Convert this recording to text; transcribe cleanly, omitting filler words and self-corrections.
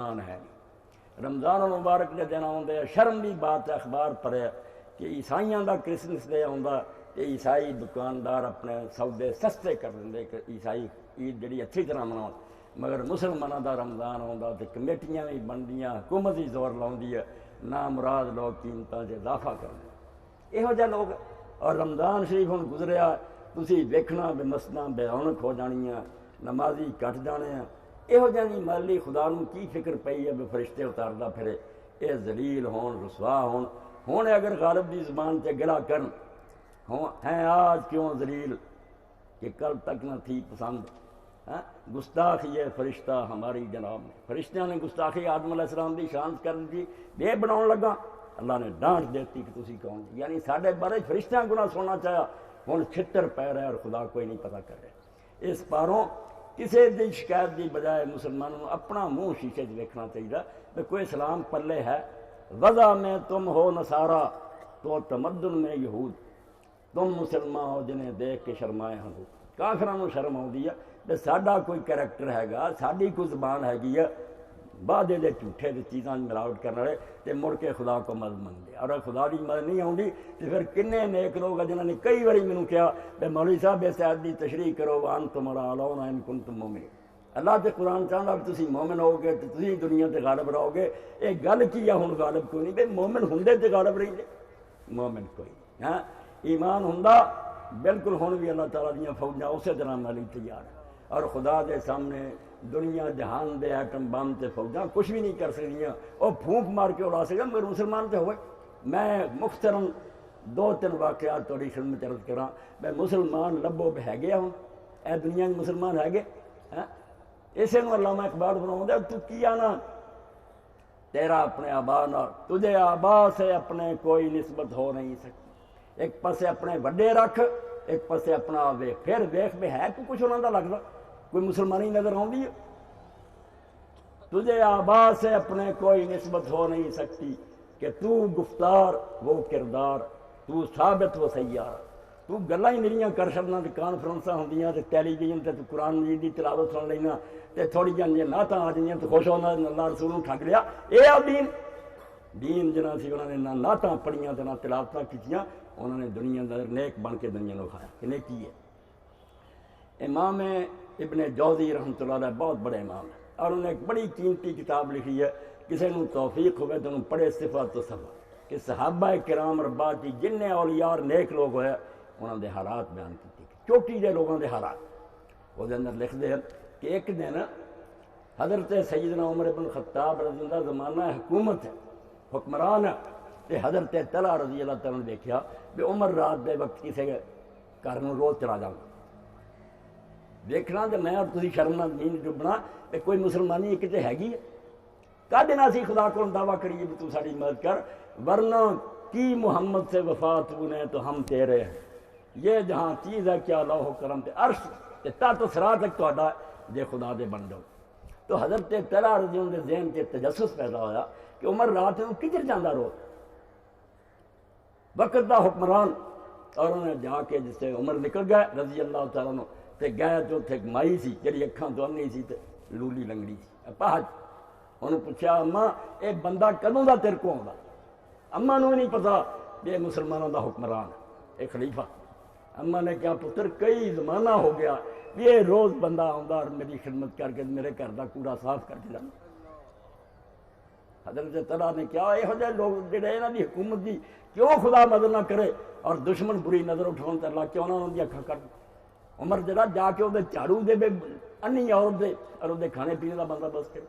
ہے رمضان المبارک کے دن آتے ہیں. شرم کی بات ہے اخبار پڑھے کہ عیسائیوں کا کرسمس ڈے آتا کہ عیسائی دکاندار اپنے سودے سستے کر دیں کہ عیسائی عید جڑی اچھی طرح مناؤ، مگر مسلمانوں کا رمضان آتا تو کمیٹیاں بھی بندیاں، حکومت ہی زور لاؤندی ہے، نامراد لوگ قیمتوں سے اضافہ کرتے یہو جہ لوگ. اور رمضان شریف ہوں گزریا تسی ویکھنا بے مسجداں بے رونق ہو جانیاں، نمازی کٹ جانے ہیں. یہو جی مالی خدا نو کی فکر پئی ہے بھی فرشتے اتاردا پھرے یہ ذلیل ہون رسوا ہون. ہوں اگر غالب دی زبان تے گلا کرن ہیں آج کیوں ذلیل کہ کل تک نہ تھی پسند. گستاخ یہ فرشتہ ہماری جناب میں، فرشتیاں نے گستاخی آدم علیہ السلام دی شان کر دی، بے بناؤ لگا، اللہ نے ڈانٹ دیتی کہ تسی کون. یعنی ساڈے بارے فرشتیاں کو نہ سننا چاہیا، ہوں چھتر پی رہا اور خدا کوئی نہیں پتہ کر رہا. اس پاروں کسی دی شکایت دی بجائے مسلمانوں اپنا منہ شیشے دیکھنا چاہیے کہ کوئی اسلام پلے ہے. وضع میں تم ہو نصارہ تو تمدن میں یہود، تم مسلمان ہو جنہیں دیکھ کے شرمائے ہوں. کافروں شرم آتی ہے کہ ساڈا کوئی کریکٹر ہے گا، ساری کوئی زبان ہے بعدے دے جھوٹے دے چیزاں ملاوٹ کرنے والے تے مڑ کے خدا کو مدد منگتے. اور خدا کی مدد نہیں آتی تو پھر کنے نیک لوگ جنہوں نے کئی باری مینوں کہا کہ مولوی صاحب اس آیت دی تشریح کرو وانتم الاعلون ان کنتم مومنین. اللہ تے قرآن چاہتا کہ تسی مومن ہو گے تو تسی دنیا تے غالب رہو گے. یہ گل کی ہے ہوں غالب کوئی نہیں کہ مومن ہوندے تے غالب رہندے، مومن کوئی ہاں ایمان ہوندا بالکل. ہوں بھی اللہ تعالیٰ دیاں فوجاں اسی طرح مالی تیار ہے اور خدا دے سامنے دنیا جہان دے ایٹم بم تے فوجاں کچھ بھی نہیں کر سکدیاں. وہ پھونک مار کے اڑا سکدے مگر مسلمان تے ہوئے. میں مختصراً 2-3 واقعات تھوڑی خدمت عرض کراں. میں مسلمان لبو ہے گیا ہوں اے دنیا میں مسلمان ہے گے. اسے نو علامہ اقبال بناؤں تو کیا نا تیرا اپنے آبا نہ، تجھے آبا سے اپنے کوئی نسبت ہو نہیں سکتی. ایک پاسے اپنے وڈے رکھ، ایک پاسے اپنا ویخ، پھر ویخ میں ہے تو کچھ انہوں کا لگتا کوئی مسلمانی نظر آتی ہے. تجھے آبا سے اپنے کوئی نسبت ہو نہیں سکتی کہ تو گفتار وہ کردار، تو ثابت وہ سیار. تو گلاں ہی میریاں کر چھڑنا تے کانفرنساں ہوندیاں تے ٹیلی ویژن تے قرآن مجید دی تلاوت سن لینا تے تھوڑی جہاں نعتاں آ جائیں تو خوش ہونا اللہ رسول نوں ٹھگ لیا. اے آ دین دین جنہاں سی انہوں نے نہ نعتاں پڑھیاں تے نہ تلاوتاں کیتیاں، انہوں نے دنیا دا نیک بن کے دنیا نوں کھایا کہ نیکی ہے. امام ابن جوزی رحمۃ اللہ علیہ بہت بڑے امام ہیں اور انہوں نے ایک بڑی قیمتی کتاب لکھی ہے. کسی نوں توفیق ہوئے تو انہوں پڑھے صفات و صفات کہ صحابہ کرام ربا کی جن اولیاء اور نیک لوگ ہوئے انہوں نے حالات بیان کی، چوٹی دے لوگوں دے حالات. وہ اندر لکھ دے کہ ایک دن حضرت سیدنا عمر بن خطاب رضی اللہ زمانہ حکومت ہے، حکمران ہے، تے حضرت طلحہ رضی اللہ تعالیٰ نے دیکھا کہ عمر رات دے وقت کسی گھر میں روز چلا جاؤں دیکھنا کہ میں اور تسی شرم نال نیند ڈبنا کہ کوئی مسلمانی کتے ہے کدے نہ اسی خدا کو دعویٰ کریے بھی تو ساری مدد کر، ورنہ کی محمد سے وفا تو نے تو ہم تیرے ہیں. یہ جہاں چیز ہے کیا لوح و کرم تے عرش تے تحت ثری تک تہاڈا جے خدا دے بندو. تو حضرت طلحہ رضی اللہ دے ذہن تے تجسس پیدا ہویا کہ عمر رات نوں کدھر جاندا روز وقت دا حکمران. اور انہیں جا کے جس سے عمر نکل گئے رضی اللہ تعالیٰ عنہ تے گئے تو اتنے ایک مائی سی جڑی اکھاں تو نہیں سی تے لولی لنگڑی سی پاج. انہوں پوچھا اماں اے بندہ کدوں دا تیرے کو آندا؟ اماں نوں نہیں پتا یہ مسلمانوں دا حکمران ہے، ایک خلیفہ. اماں نے کہا پتر کئی زمانہ ہو گیا یہ روز بندہ آندا اور میری خدمت کر کے میرے گھر دا کوڑا صاف کر کے جانا. حضرت طلحہ نے کہا یہو جہے لوگ جڑے انہاں دی حکومت دی کیوں خدا مدد نہ کرے اور دشمن بری نظر اٹھاؤن تے اللہ کیوں نہ انہاں دی اکھاں کر. عمر جڑا جا کے وہ جھاڑو دے انی عورت دے اور وہ کھانے پینے کا بندوبست کرے.